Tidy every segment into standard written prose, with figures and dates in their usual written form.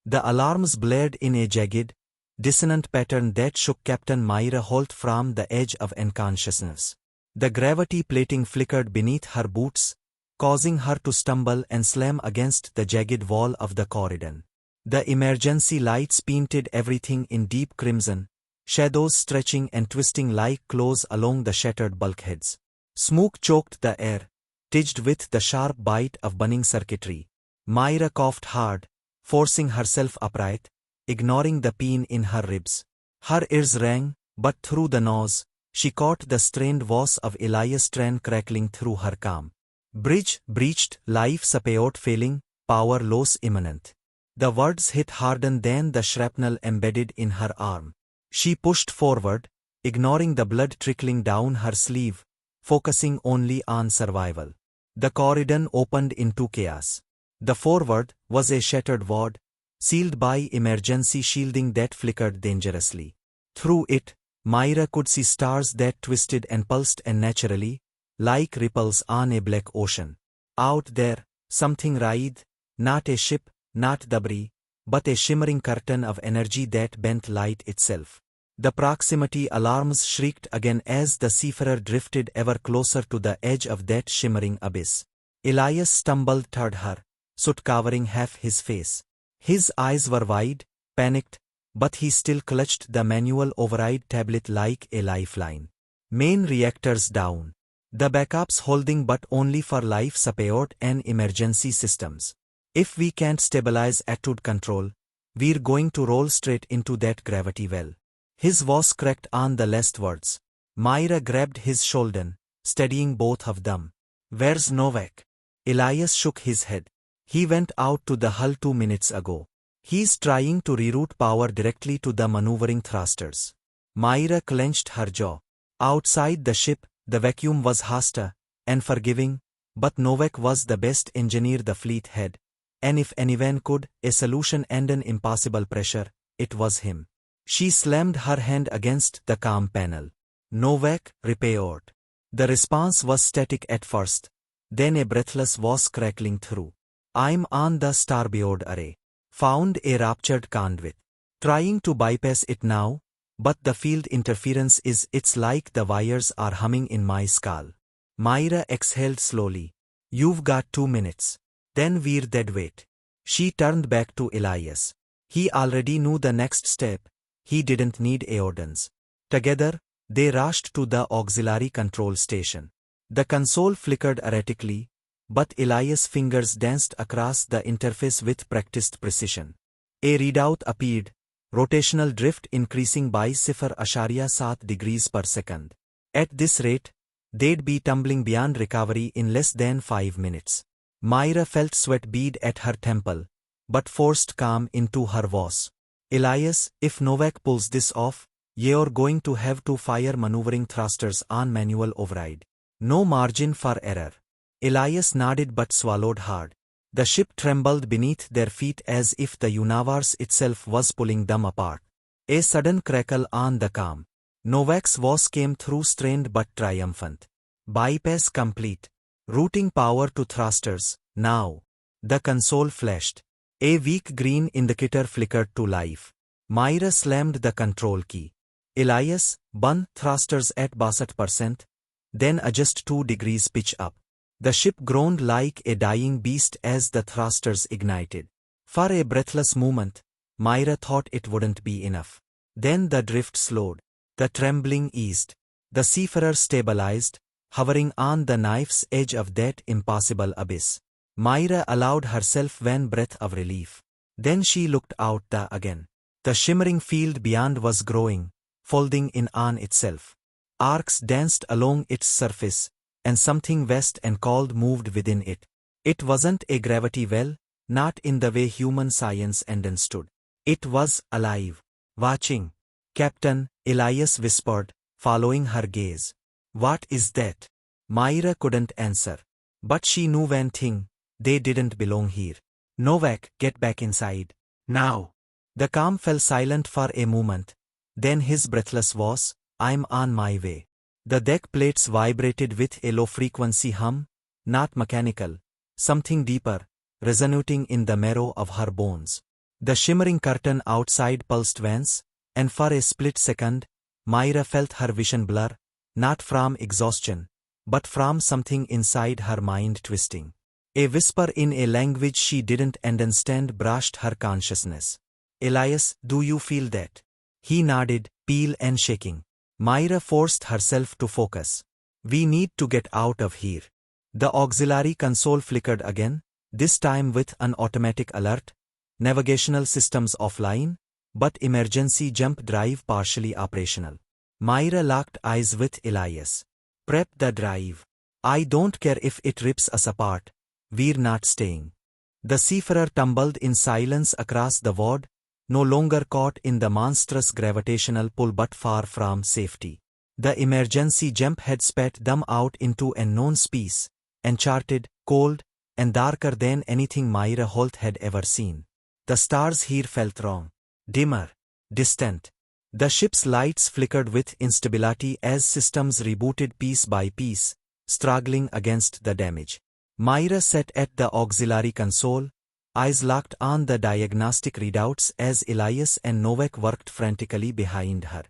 The alarms blared in a jagged, dissonant pattern that shook Captain Mira Holt from the edge of unconsciousness. The gravity plating flickered beneath her boots, causing her to stumble and slam against the jagged wall of the corridor. The emergency lights painted everything in deep crimson, shadows stretching and twisting like claws along the shattered bulkheads. Smoke choked the air, tinged with the sharp bite of burning circuitry. Mira coughed hard, forcing herself upright, ignoring the pain in her ribs. Her ears rang, but through the noise, she caught the strained voice of Elias Tran crackling through her calm. Bridge breached, life support failing, power loss imminent. The words hit harder than the shrapnel embedded in her arm. She pushed forward, ignoring the blood trickling down her sleeve, focusing only on survival. The corridor opened into chaos. The forward was a shattered ward, sealed by emergency shielding that flickered dangerously. Through it, Mira could see stars that twisted and pulsed unnaturally, like ripples on a black ocean. Out there, something writhed, not a ship, not debris, but a shimmering curtain of energy that bent light itself. The proximity alarms shrieked again as the Seafarer drifted ever closer to the edge of that shimmering abyss. Elias stumbled toward her, soot covering half his face. His eyes were wide, panicked, but he still clutched the manual override tablet like a lifeline. Main reactors down. The backups holding but only for life support and emergency systems. If we can't stabilize attitude control, we're going to roll straight into that gravity well. His voice cracked on the last words. Mira grabbed his shoulder, steadying both of them. Where's Novak? Elias shook his head. He went out to the hull 2 minutes ago. He's trying to reroute power directly to the maneuvering thrusters. Mira clenched her jaw. Outside the ship, the vacuum was hostile and forgiving, but Novak was the best engineer the fleet had. And if anyone could, a solution and an impossible pressure, it was him. She slammed her hand against the comm panel. Novak, repaired. The response was static at first, then a breathless voice crackling through. I'm on the starboard array. Found a ruptured conduit. Trying to bypass it now, but the field interference it's like the wires are humming in my skull. Mira exhaled slowly. You've got 2 minutes. Then we're dead weight. She turned back to Elias. He already knew the next step. He didn't need orders. Together, they rushed to the auxiliary control station. The console flickered erratically, but Elias' fingers danced across the interface with practiced precision. A readout appeared, rotational drift increasing by 0.7 degrees per second. At this rate, they'd be tumbling beyond recovery in less than 5 minutes. Mira felt sweat bead at her temple, but forced calm into her voice. Elias, if Novak pulls this off, you're going to have to fire maneuvering thrusters on manual override. No margin for error. Elias nodded but swallowed hard. The ship trembled beneath their feet as if the universe itself was pulling them apart. A sudden crackle on the comm. Novak's voice came through strained but triumphant. Bypass complete. Routing power to thrusters, now. The console flashed. A weak green indicator flickered to life. Mira slammed the control key. Elias, burn thrusters at 80%, then adjust 2 degrees pitch up. The ship groaned like a dying beast as the thrusters ignited. For a breathless moment, Mira thought it wouldn't be enough. Then the drift slowed. The trembling eased. The Seafarer stabilized, hovering on the knife's edge of that impossible abyss. Mira allowed herself one breath of relief. Then she looked out again. The shimmering field beyond was growing, folding in on itself. Arcs danced along its surface, and something vast and cold moved within it. It wasn't a gravity well, not in the way human science understood. It was alive. Watching. Captain, Elias whispered, following her gaze. What is that? Mira couldn't answer. But she knew one thing, they didn't belong here. Novak, get back inside. Now. The calm fell silent for a moment. Then his breathless voice, I'm on my way. The deck plates vibrated with a low-frequency hum, not mechanical, something deeper, resonating in the marrow of her bones. The shimmering curtain outside pulsed once, and for a split second, Mira felt her vision blur, not from exhaustion, but from something inside her mind twisting. A whisper in a language she didn't understand brushed her consciousness. "Elias, do you feel that?" He nodded, pale and shaking. Mira forced herself to focus. "We need to get out of here." The auxiliary console flickered again, this time with an automatic alert. Navigational systems offline, but emergency jump drive partially operational. Mira locked eyes with Elias. "Prep the drive. I don't care if it rips us apart. We're not staying." The Seafarer tumbled in silence across the void, no longer caught in the monstrous gravitational pull but far from safety. The emergency jump had spat them out into unknown space, uncharted, cold, and darker than anything Mira Holt had ever seen. The stars here felt wrong. Dimmer. Distant. The ship's lights flickered with instability as systems rebooted piece by piece, struggling against the damage. Mira sat at the auxiliary console, eyes locked on the diagnostic readouts as Elias and Novak worked frantically behind her.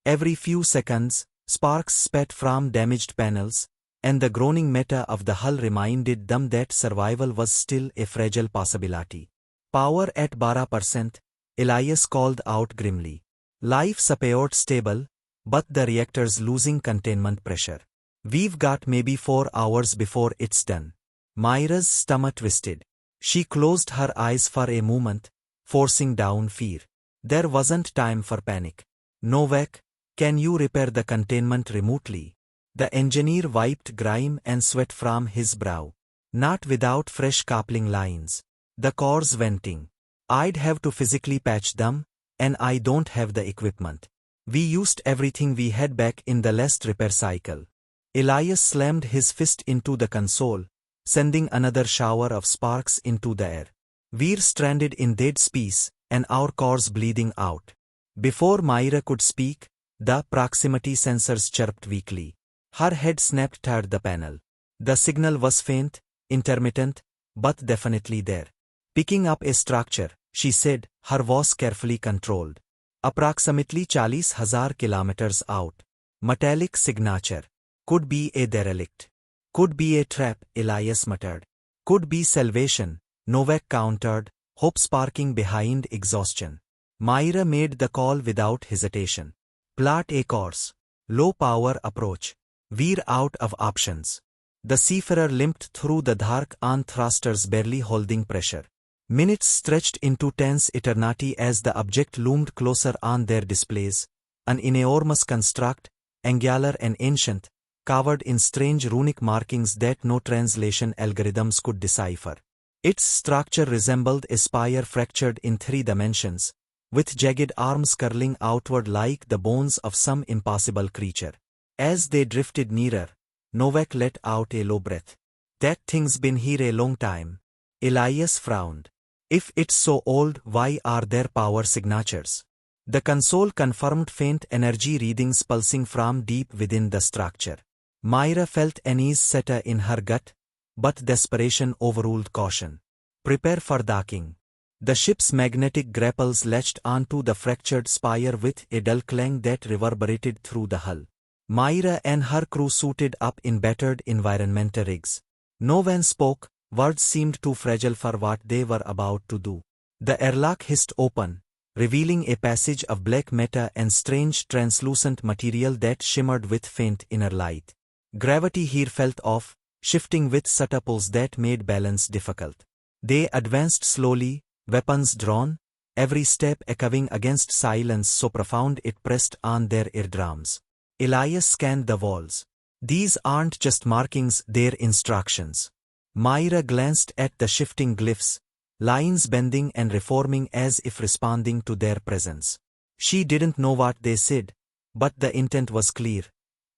Every few seconds, sparks spat from damaged panels, and the groaning meta of the hull reminded them that survival was still a fragile possibility. "Power at 12%, Elias called out grimly. "Life appeared stable, but the reactor's losing containment pressure. We've got maybe 4 hours before it's done." Mira's stomach twisted. She closed her eyes for a moment, forcing down fear. There wasn't time for panic. "Novak, can you repair the containment remotely?" The engineer wiped grime and sweat from his brow. "Not without fresh coupling lines. The core's venting. I'd have to physically patch them, and I don't have the equipment. We used everything we had back in the last repair cycle." Elias slammed his fist into the console, sending another shower of sparks into the air. "We're stranded in dead space, and our core's bleeding out." Before Mira could speak, the proximity sensors chirped weakly. Her head snapped toward the panel. The signal was faint, intermittent, but definitely there. "Picking up a structure," she said, her voice carefully controlled. "Approximately 40,000 kilometers out. Metallic signature. Could be a derelict. Could be a trap," Elias muttered. "Could be salvation," Novak countered, hope sparking behind exhaustion. Mira made the call without hesitation. "Plot a course. Low power approach. We're out of options." The Seafarer limped through the dark on thrusters barely holding pressure. Minutes stretched into tense eternity as the object loomed closer on their displays, an enormous construct, angular and ancient, covered in strange runic markings that no translation algorithms could decipher. Its structure resembled a spire fractured in 3 dimensions, with jagged arms curling outward like the bones of some impossible creature. As they drifted nearer, Novak let out a low breath. "That thing's been here a long time." Elias frowned. "If it's so old, why are there power signatures?" The console confirmed faint energy readings pulsing from deep within the structure. Mira felt unease settle in her gut, but desperation overruled caution. "Prepare for docking." The ship's magnetic grapples latched onto the fractured spire with a dull clang that reverberated through the hull. Mira and her crew suited up in battered environmental rigs. No one spoke, words seemed too fragile for what they were about to do. The airlock hissed open, revealing a passage of black matter and strange translucent material that shimmered with faint inner light. Gravity here felt off, shifting with subtle pulls that made balance difficult. They advanced slowly, weapons drawn, every step echoing against silence so profound it pressed on their eardrums. Elias scanned the walls. "These aren't just markings, they're instructions." Mira glanced at the shifting glyphs, lines bending and reforming as if responding to their presence. She didn't know what they said, but the intent was clear.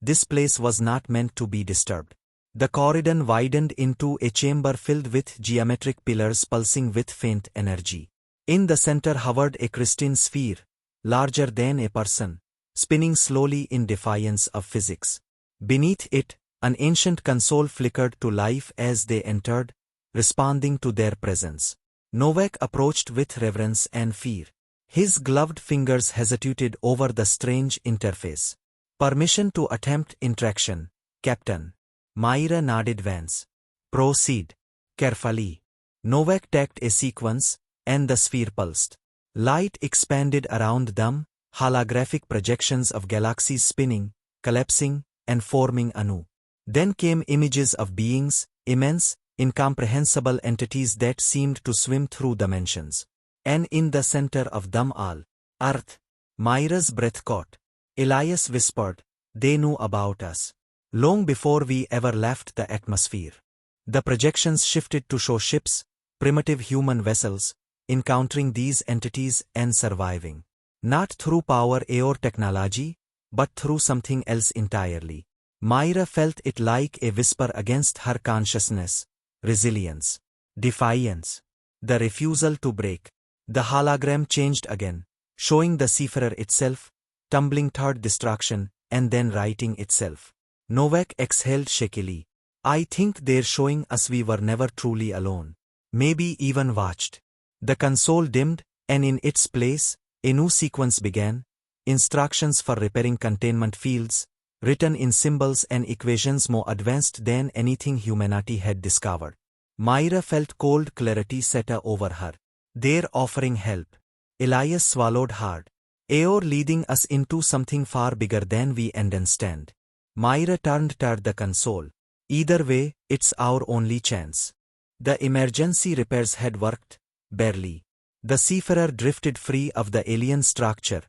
This place was not meant to be disturbed. The corridor widened into a chamber filled with geometric pillars pulsing with faint energy. In the center hovered a crystalline sphere, larger than a person, spinning slowly in defiance of physics. Beneath it, an ancient console flickered to life as they entered, responding to their presence. Novak approached with reverence and fear. His gloved fingers hesitated over the strange interface. Permission to attempt interaction, Captain. Mira nodded once. Proceed. Carefully. Novak tacked a sequence, and the sphere pulsed. Light expanded around them, holographic projections of galaxies spinning, collapsing, and forming anew. Then came images of beings, immense, incomprehensible entities that seemed to swim through dimensions. And in the center of them all, Earth. Myra's breath caught. Elias whispered, "They knew about us. Long before we ever left the atmosphere." The projections shifted to show ships, primitive human vessels, encountering these entities and surviving. Not through power or technology, but through something else entirely. Mira felt it like a whisper against her consciousness: resilience, defiance, the refusal to break. The hologram changed again, showing the Seafarer itself, tumbling toward destruction, and then righting itself. Novak exhaled shakily. "I think they're showing us we were never truly alone. Maybe even watched." The console dimmed, and in its place, a new sequence began. Instructions for repairing containment fields, written in symbols and equations more advanced than anything humanity had discovered. Mira felt cold clarity settle over her. "They're offering help." Elias swallowed hard. "You're leading us into something far bigger than we understand." Mira turned toward the console. "Either way, it's our only chance." The emergency repairs had worked, barely. The Seafarer drifted free of the alien structure,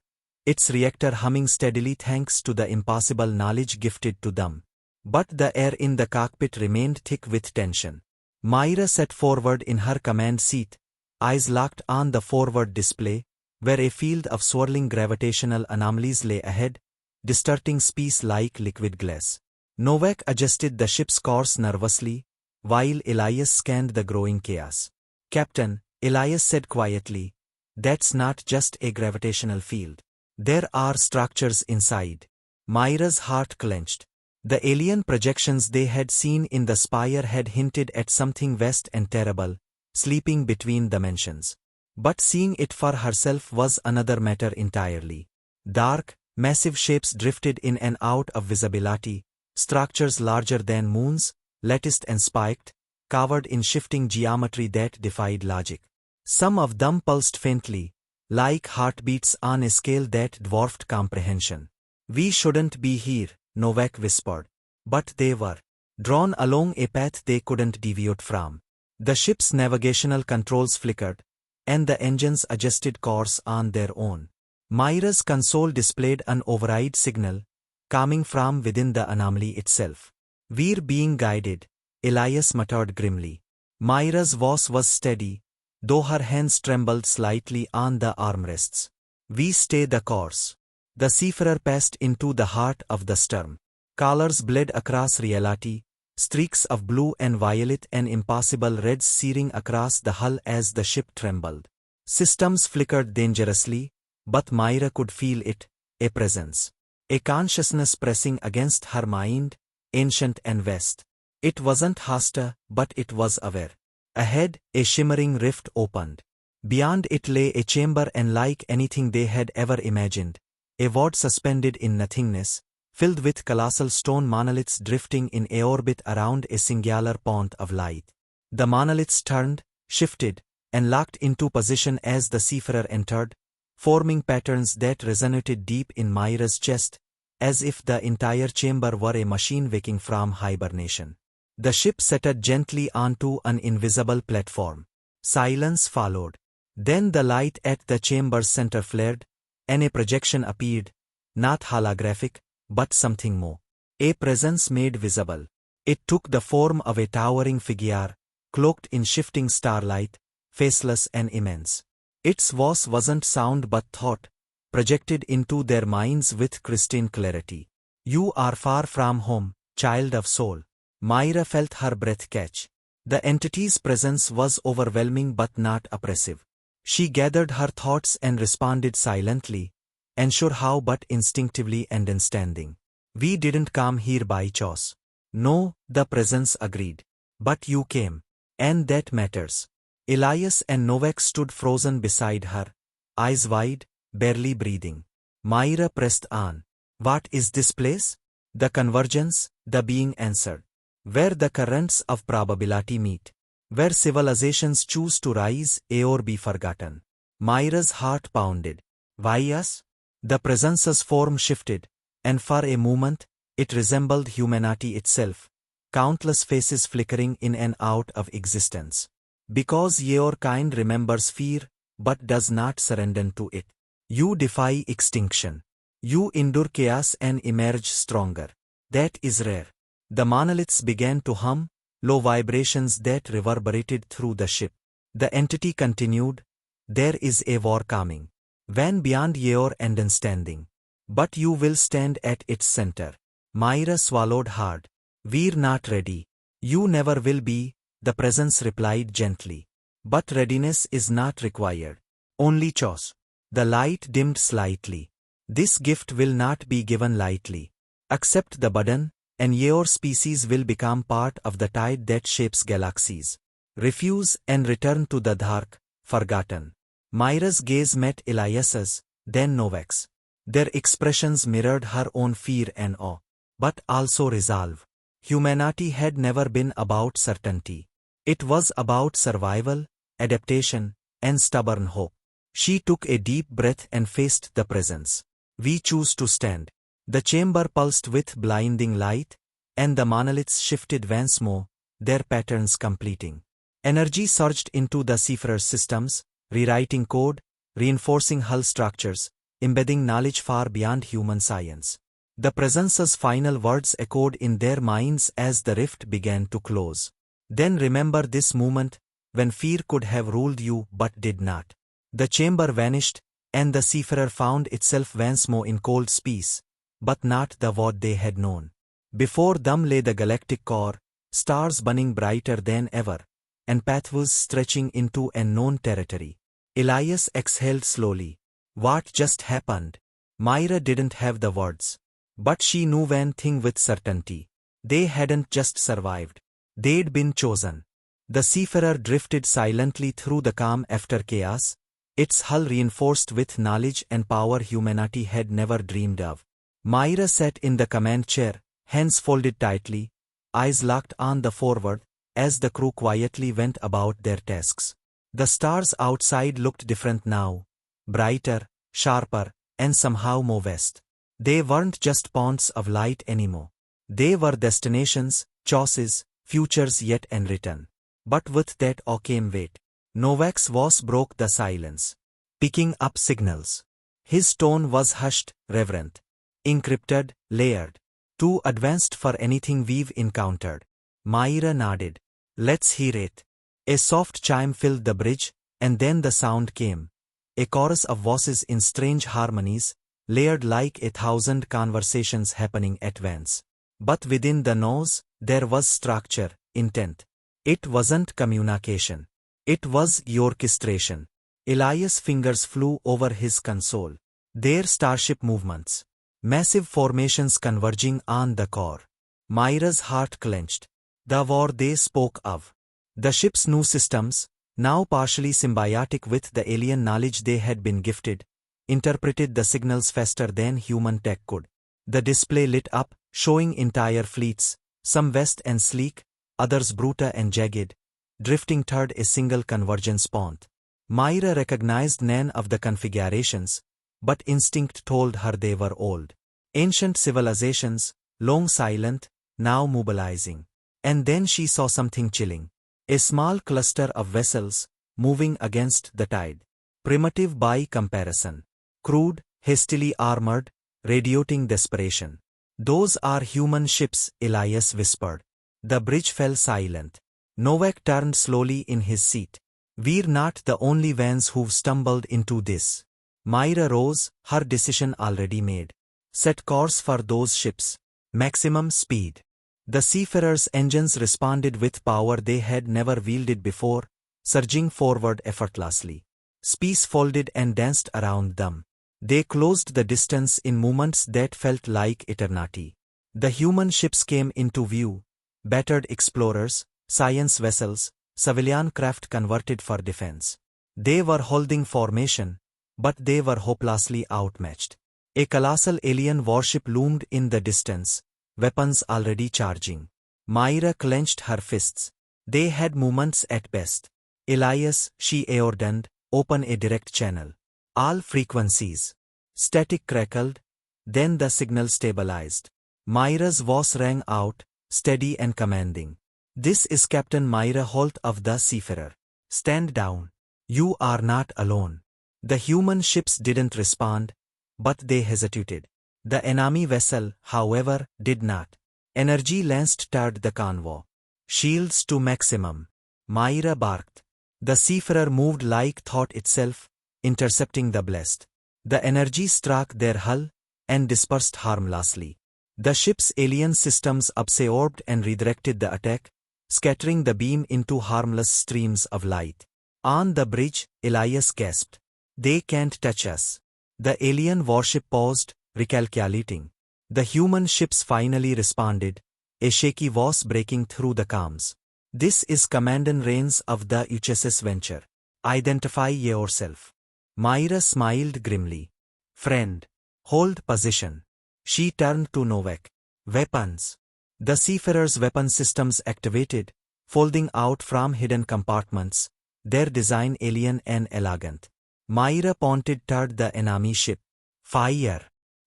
its reactor humming steadily thanks to the impossible knowledge gifted to them. But the air in the cockpit remained thick with tension. Mira sat forward in her command seat, eyes locked on the forward display, where a field of swirling gravitational anomalies lay ahead, distorting space like liquid glass. Novak adjusted the ship's course nervously, while Elias scanned the growing chaos. "Captain," Elias said quietly, "that's not just a gravitational field. There are structures inside." Myra's heart clenched. The alien projections they had seen in the spire had hinted at something vast and terrible, sleeping between dimensions. But seeing it for herself was another matter entirely. Dark, massive shapes drifted in and out of visibility, structures larger than moons, latticed and spiked, covered in shifting geometry that defied logic. Some of them pulsed faintly, like heartbeats on a scale that dwarfed comprehension. "We shouldn't be here," Novak whispered. But they were. Drawn along a path they couldn't deviate from. The ship's navigational controls flickered, and the engines adjusted course on their own. Myra's console displayed an override signal, coming from within the anomaly itself. "We're being guided," Elias muttered grimly. Myra's voice was steady, though her hands trembled slightly on the armrests. "We stay the course." The Seafarer passed into the heart of the storm. Colors bled across reality, streaks of blue and violet and impossible reds searing across the hull as the ship trembled. Systems flickered dangerously, but Mira could feel it, a presence. A consciousness pressing against her mind, ancient and vast. It wasn't hostile, but it was aware. Ahead, a shimmering rift opened. Beyond it lay a chamber unlike anything they had ever imagined, a void suspended in nothingness, filled with colossal stone monoliths drifting in a orbit around a singular point of light. The monoliths turned, shifted, and locked into position as the Seafarer entered, forming patterns that resonated deep in Myra's chest, as if the entire chamber were a machine waking from hibernation. The ship settled gently onto an invisible platform. Silence followed. Then the light at the chamber's center flared, and a projection appeared, not holographic, but something more. A presence made visible. It took the form of a towering figure, cloaked in shifting starlight, faceless and immense. Its voice wasn't sound but thought, projected into their minds with pristine clarity. "You are far from home, child of soul." Mira felt her breath catch. The entity's presence was overwhelming but not oppressive. She gathered her thoughts and responded silently, unsure how but instinctively understanding. "We didn't come here by choice." "No," the presence agreed. "But you came. And that matters." Elias and Novak stood frozen beside her, eyes wide, barely breathing. Mira pressed on. What is this place? The convergence, the being answered. Where the currents of probability meet. Where civilizations choose to rise or be forgotten. Myra's heart pounded. Why us? The presence's form shifted, and for a moment, it resembled humanity itself, countless faces flickering in and out of existence. Because your kind remembers fear, but does not surrender to it. You defy extinction. You endure chaos and emerge stronger. That is rare. The monoliths began to hum, low vibrations that reverberated through the ship. The entity continued, there is a war coming. When beyond your understanding. But you will stand at its center. Myra swallowed hard. We're not ready. You never will be, the presence replied gently. But readiness is not required. Only choice. The light dimmed slightly. This gift will not be given lightly. Accept the burden, and your species will become part of the tide that shapes galaxies. Refuse and return to the dark, forgotten. Myra's gaze met Elias's, then Novak's. Their expressions mirrored her own fear and awe, but also resolve. Humanity had never been about certainty. It was about survival, adaptation, and stubborn hope. She took a deep breath and faced the presence. We choose to stand. The chamber pulsed with blinding light, and the monoliths shifted once more, their patterns completing. Energy surged into the Seafarer systems, rewriting code, reinforcing hull structures, embedding knowledge far beyond human science. The presence's final words echoed in their minds as the rift began to close. Then remember this moment, when fear could have ruled you but did not. The chamber vanished, and the Seafarer found itself once more in cold space, but not the what they had known. Before them lay the galactic core, stars burning brighter than ever, and pathways stretching into unknown territory. Elias exhaled slowly. What just happened? Myra didn't have the words. But she knew one thing with certainty. They hadn't just survived. They'd been chosen. The Seafarer drifted silently through the calm after chaos, its hull reinforced with knowledge and power humanity had never dreamed of. Myra sat in the command chair, hands folded tightly, eyes locked on the forward, as the crew quietly went about their tasks. The stars outside looked different now, brighter, sharper, and somehow more vast. They weren't just ponds of light anymore. They were destinations, choices, futures yet unwritten. But with that awe came weight. Novak's voice broke the silence, picking up signals. His tone was hushed, reverent, encrypted, layered, too advanced for anything we've encountered. Myra nodded. Let's hear it. A soft chime filled the bridge, and then the sound came. A chorus of voices in strange harmonies, layered like 1,000 conversations happening at once. But within the noise, there was structure, intent. It wasn't communication. It was orchestration. Elias' fingers flew over his console. Their starship movements. Massive formations converging on the core. Myra's heart clenched. The war they spoke of. The ship's new systems, now partially symbiotic with the alien knowledge they had been gifted, interpreted the signals faster than human tech could. The display lit up, showing entire fleets, some vast and sleek, others brutal and jagged, drifting toward a single convergence point. Myra recognized none of the configurations, but instinct told her they were old. Ancient civilizations, long silent, now mobilizing. And then she saw something chilling. A small cluster of vessels, moving against the tide. Primitive by comparison. Crude, hastily armored, radiating desperation. Those are human ships, Elias whispered. The bridge fell silent. Novak turned slowly in his seat. We're not the only ones who've stumbled into this. Myra rose, her decision already made. Set course for those ships. Maximum speed. The Seafarer's engines responded with power they had never wielded before, surging forward effortlessly. Space folded and danced around them. They closed the distance in moments that felt like eternity. The human ships came into view, battered explorers, science vessels, civilian craft converted for defense. They were holding formation, but they were hopelessly outmatched. A colossal alien warship loomed in the distance, weapons already charging. Mira clenched her fists. They had moments at best. Elias, she ordered, open a direct channel. All frequencies. Static crackled, then the signal stabilized. Mira's voice rang out, steady and commanding. This is Captain Mira Holt of the Seafarer. Stand down. You are not alone. The human ships didn't respond, but they hesitated. The enemy vessel, however, did not. Energy lanced toward the convoy. Shields to maximum. Mira barked. The Seafarer moved like thought itself, intercepting the blast. The energy struck their hull and dispersed harmlessly. The ship's alien systems absorbed and redirected the attack, scattering the beam into harmless streams of light. On the bridge, Elias gasped. They can't touch us. The alien warship paused, recalculating. The human ships finally responded, a shaky voice breaking through the calms. This is Commandant Rains of the USS Venture. Identify yourself. Mira smiled grimly. Friend. Hold position. She turned to Novak. Weapons. The Seafarer's weapon systems activated, folding out from hidden compartments, their design alien and elegant. Mira pointed toward the enemy ship. Fire.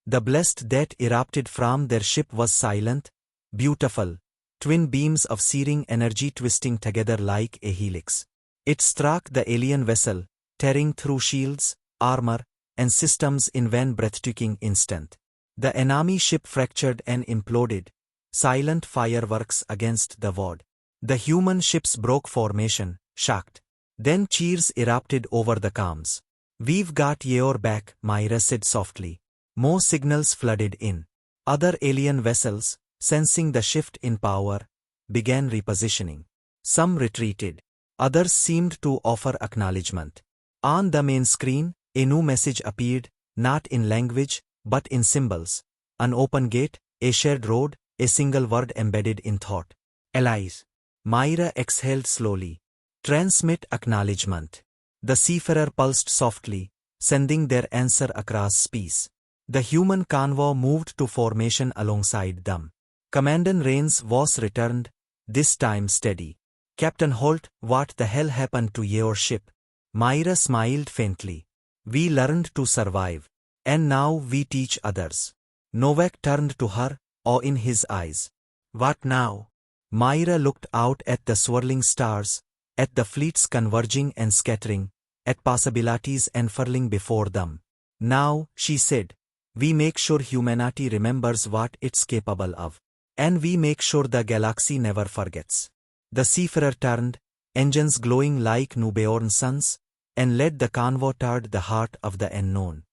The blast that erupted from their ship was silent, beautiful, twin beams of searing energy twisting together like a helix. It struck the alien vessel, tearing through shields, armor, and systems in one breathtaking instant. The enemy ship fractured and imploded, silent fireworks against the void. The human ships broke formation, shocked. Then cheers erupted over the calms. We've got your back, Mira said softly. More signals flooded in. Other alien vessels, sensing the shift in power, began repositioning. Some retreated. Others seemed to offer acknowledgement. On the main screen, a new message appeared, not in language, but in symbols. An open gate, a shared road, a single word embedded in thought. Allies. Mira exhaled slowly. Transmit acknowledgement. The Seafarer pulsed softly, sending their answer across space. The human convoy moved to formation alongside them. Commandant Rains' voice returned, this time steady. Captain Holt, what the hell happened to your ship? Mira smiled faintly. We learned to survive. And now we teach others. Novak turned to her, awe in his eyes. What now? Mira looked out at the swirling stars, at the fleets converging and scattering, at possibilities unfurling before them. Now, she said, we make sure humanity remembers what it's capable of. And we make sure the galaxy never forgets. The Seafarer turned, engines glowing like newborn suns, and led the convoy toward the heart of the unknown.